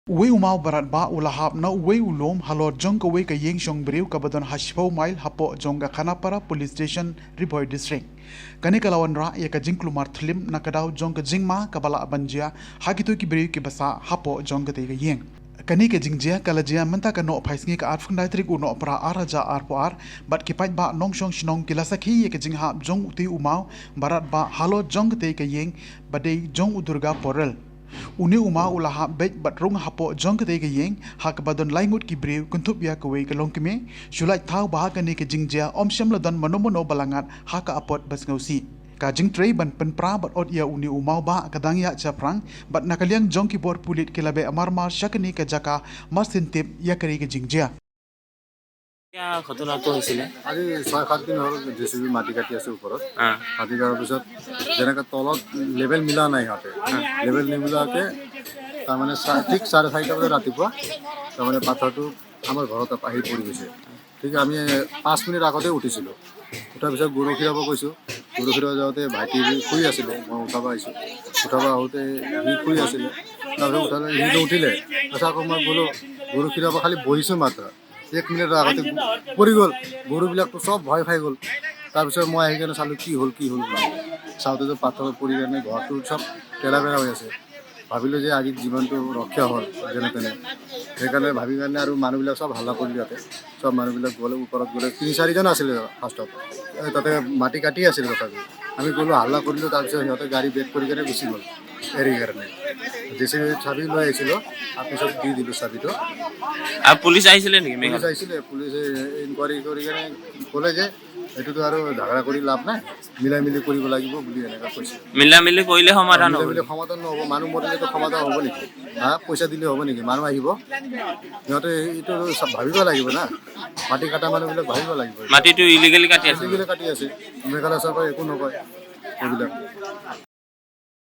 uwei umau barat ba ulahap na uwei ulom halot jong kawei ka yeng shong briu kabadon hashpau mile hapo jong ka khanapara police station Ri Bhoi district kani kalawan ra ya ka jingklumar thlim na kadaw jong ka jingma kabala banjia hagito ki briu ki basa hapo jong ka te ka yeng kani ke jingjia kalajia menta ka no phaisngi ka at phungdai trik uno pra araja ar bat ki pai ba nongshong shnong kilasakhi ye ke jingha jong uti umau barat ba halot jong te ka yeng badei jong udurga porel uni uma ulaha bej batrung hapo jong ke ge yeng hak badon laingut ki brew kuntup ya kawei ka longkime shulai thaw ba ka ne ke jingjia omsham ladan manomono balangat haka apot basngausi ka jing trei ban pen pra bat od ya uni uma ba kadang ya chaprang bat nakaliang jong ki bor pulit kilabe amarmar shakni ka jaka masintip ya kare ke jingjia ঘটনাটো হৈছিলে আজি 6-7 দিন হ'ল JCB মাটি কাটি আছে ওপৰত মাটি কটাৰ পিছত যেনেকৈ তলত লেভেল মিলা নাই সিহঁতে লেভেল নিমিলাকৈ তাৰমানে ঠিক 4:30 বজাত ৰাতিপুৱা তাৰমানে পাথৰটো আমাৰ ঘৰত আহি পৰি গৈছে ঠিক আমি 5 মিনিট আগতে উঠিছিলোঁ উঠাৰ পিছত গৰু খীৰাব গৈছোঁ গৰু খীৰাব যাওঁতে ভাইটি শুই আছিলে মই উঠাব আহিছোঁ উঠাব আহোঁতে সি শুই আছিলে তাৰপিছত উঠালে সিটো উঠিলে তাৰপিছত আকৌ মই বোলো গৰু খীৰাব খালি বহিছোঁ মাত্ৰ 1 মিনিট আগতে পৰি গ'ল গৰুবিলাকতো চব ভয় খাই গ'ল তাৰপিছত মই আহি কেনে চালোঁ কি হ'ল চাওঁতে পাথৰত পৰি কেনে ঘৰটো চব পেলা হৈ আছে ভাবিলোঁ যে আজি জীৱনটো ৰক্ষা হ'ল যেনে তেনে সেইকাৰণে ভাবি কাৰণে আৰু মানুহবিলাক চব হাল্লা কৰি ইয়াতে চব মানুহবিলাক গ'লে ওপৰত গ'লে 3-4জন আছিলে ফাৰ্ষ্টত তাতে মাটি কাটি আছিলে তথাপি আমি গ'লোঁ হাল্লা কৰিলোঁ তাৰপিছত সিহঁতে গাড়ী বেক কৰি কেনে গুচি গ'ল এৰি কাৰণে জেচিবি চাবি লৈ আহিছিলোঁ তাৰপিছত দি দিলোঁ চাবিটো আৰু পুলিচ আহিছিলে নেকি পুলিচ আহিছিলে পুলিচে ইনকুৱাৰী কৰি কেনে ক'লে যে এইটোতো আৰু ঝগড়া কৰি লাভ নাই মিলাই মিলি কৰিব লাগিব বুলি এনেকৈ কৈছে মিলা মিলি কৰিলে সমাধান হ'ব সমাধান নহ'ব মানুহ মৰিলেতো সমাধান হ'ব নেকি পইচা দিলে হ'ব নেকি মানুহ আহিব সিহঁতে এইটো ভাবিব লাগিব না মাটি কটা মানুহবিলাক ভাবিব লাগিব মাটিটো ইলিগেলি কাটি আছে মেঘালয় চৰকাৰে একো নকয় এইবিলাক